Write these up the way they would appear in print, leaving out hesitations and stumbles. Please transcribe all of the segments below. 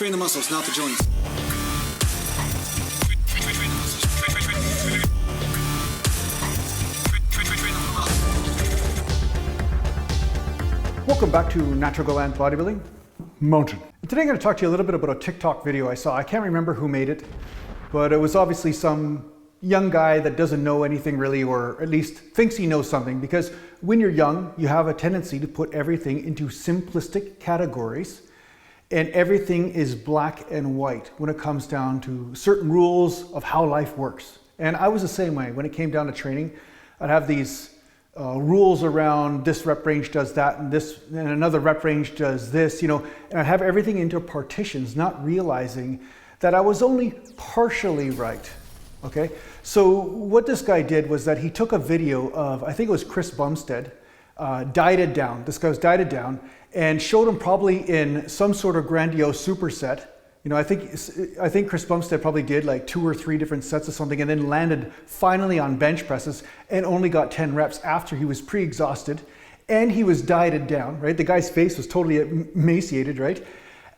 Train the muscles, not the joints. Welcome back to Natural Gland Bodybuilding Mountain. Today I'm going to talk to you a little bit about a TikTok video I saw. I can't remember who made it, but it was obviously some young guy that doesn't know anything really, or at least thinks he knows something, because when you're young, you have a tendency to put everything into simplistic categories, and everything is black and white when it comes down to certain rules of how life works. And I was the same way. When it came down to training, I'd have these rules around this rep range does that, and this, and another rep range does this, and I have everything into partitions, not realizing that I was only partially right. Okay, so what this guy did was that he took a video of, I think it was Chris Bumstead, dieted down. This guy was dieted down, and showed him probably in some sort of grandiose superset. I think Chris Bumstead probably did like 2 or 3 different sets of something, and then landed finally on bench presses and only got 10 reps after he was pre-exhausted and he was dieted down, right? The guy's face was totally emaciated, right?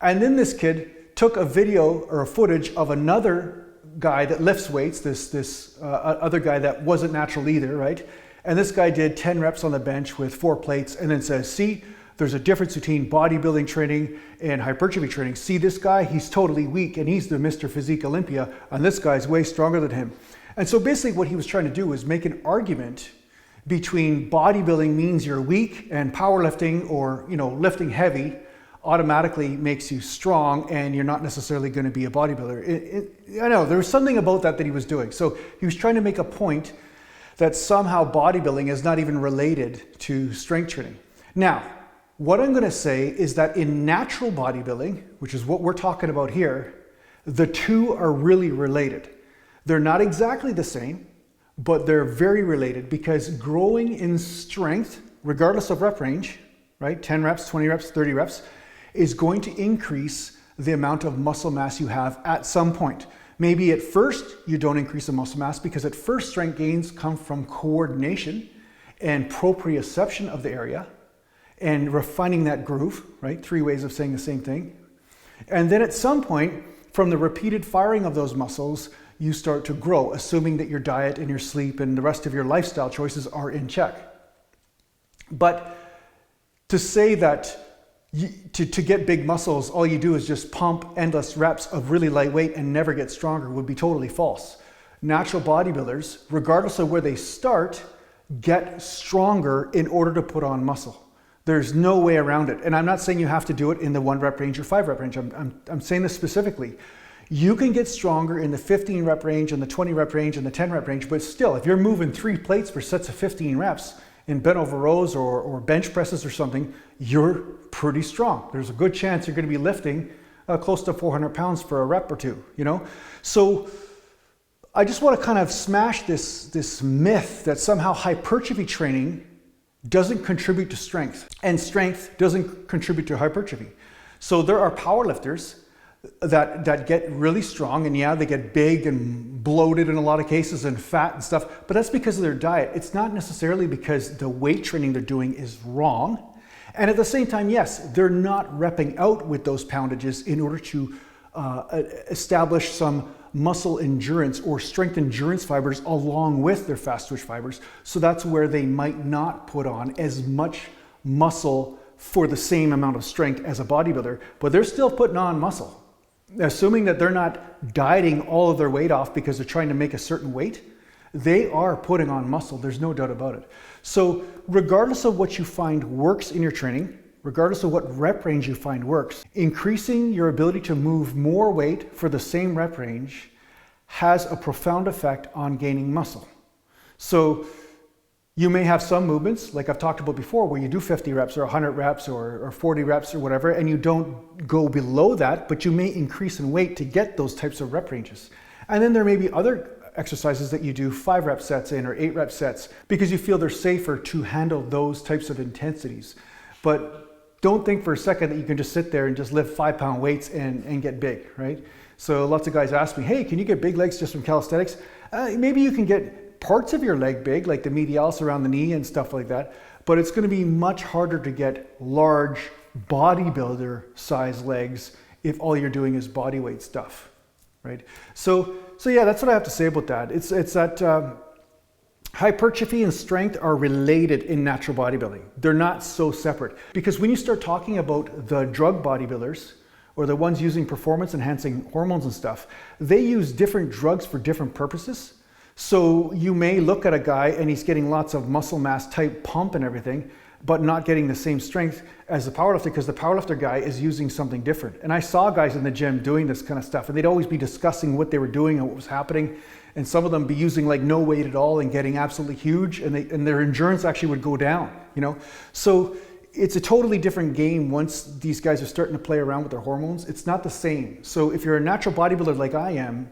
And then this kid took a video or a footage of another guy that lifts weights, this other guy that wasn't natural either, right? And this guy did 10 reps on the bench with 4 plates and then says, see, there's a difference between bodybuilding training and hypertrophy training. See this guy, he's totally weak and he's the Mr. Physique Olympia, and this guy's way stronger than him. And so basically what he was trying to do was make an argument between bodybuilding means you're weak and powerlifting or lifting heavy automatically makes you strong and you're not necessarily going to be a bodybuilder. I know there was something about that he was doing. So he was trying to make a point that somehow bodybuilding is not even related to strength training. Now, what I'm going to say is that in natural bodybuilding, which is what we're talking about here, the two are really related. They're not exactly the same, but they're very related, because growing in strength, regardless of rep range, right? 10 reps, 20 reps, 30 reps, is going to increase the amount of muscle mass you have at some point. Maybe at first you don't increase the muscle mass, because at first strength gains come from coordination and proprioception of the area and refining that groove, right? 3 ways of saying the same thing. And then at some point, from the repeated firing of those muscles, you start to grow, assuming that your diet and your sleep and the rest of your lifestyle choices are in check. But to say that to get big muscles, all you do is just pump endless reps of really light weight and never get stronger would be totally false. Natural bodybuilders, regardless of where they start, get stronger in order to put on muscle. There's no way around it. And I'm not saying you have to do it in the 1 rep range or 5 rep range. I'm saying this specifically. You can get stronger in the 15 rep range and the 20 rep range and the 10 rep range, but still, if you're moving 3 plates for sets of 15 reps in bent over rows or bench presses or something, you're pretty strong. There's a good chance you're going to be lifting close to 400 pounds for a rep or 2, So I just want to kind of smash this myth that somehow hypertrophy training doesn't contribute to strength, and strength doesn't contribute to hypertrophy. So there are powerlifters that get really strong, and yeah, they get big and bloated in a lot of cases and fat and stuff, but that's because of their diet. It's not necessarily because the weight training they're doing is wrong. And at the same time, yes, they're not repping out with those poundages in order to establish some muscle endurance or strength endurance fibers along with their fast twitch fibers. So that's where they might not put on as much muscle for the same amount of strength as a bodybuilder, but they're still putting on muscle. Assuming that they're not dieting all of their weight off because they're trying to make a certain weight, they are putting on muscle. There's no doubt about it. So regardless of what you find works in your training, regardless of what rep range you find works, increasing your ability to move more weight for the same rep range has a profound effect on gaining muscle. So you may have some movements, like I've talked about before, where you do 50 reps or 100 reps or 40 reps or whatever, and you don't go below that, but you may increase in weight to get those types of rep ranges. And then there may be other exercises that you do 5 rep sets in or 8 rep sets because you feel they're safer to handle those types of intensities. But don't think for a second that you can just sit there and just lift 5-pound weights and get big, right? So lots of guys ask me, hey, can you get big legs just from calisthenics? Maybe you can get parts of your leg big, like the medialis around the knee and stuff like that, but it's going to be much harder to get large bodybuilder size legs if all you're doing is body weight stuff, right? So yeah, that's what I have to say about that. It's that hypertrophy and strength are related in natural bodybuilding. They're not so separate, because when you start talking about the drug bodybuilders or the ones using performance enhancing hormones and stuff, they use different drugs for different purposes. So you may look at a guy and he's getting lots of muscle mass type pump and everything, but not getting the same strength as the powerlifter, because the powerlifter guy is using something different. And I saw guys in the gym doing this kind of stuff, and they'd always be discussing what they were doing and what was happening. And some of them be using like no weight at all and getting absolutely huge, and their endurance actually would go down, you know? So it's a totally different game once these guys are starting to play around with their hormones. It's not the same. So if you're a natural bodybuilder like I am,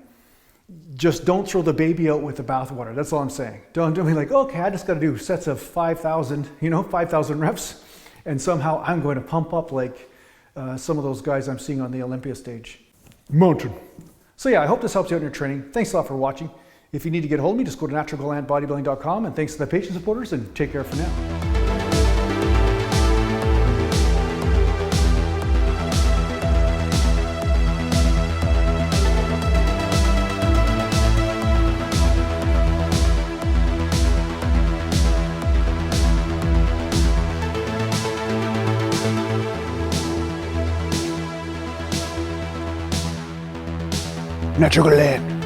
just don't throw the baby out with the bathwater. That's all I'm saying. Don't be like, okay, I just got to do sets of 5,000, 5,000 reps, and somehow I'm going to pump up like some of those guys I'm seeing on the Olympia stage. Mountain. So yeah, I hope this helps you out in your training. Thanks a lot for watching. If you need to get a hold of me, just go to naturalgalantbodybuilding.com, and thanks to the patient supporters, and take care for now. Natural Galant.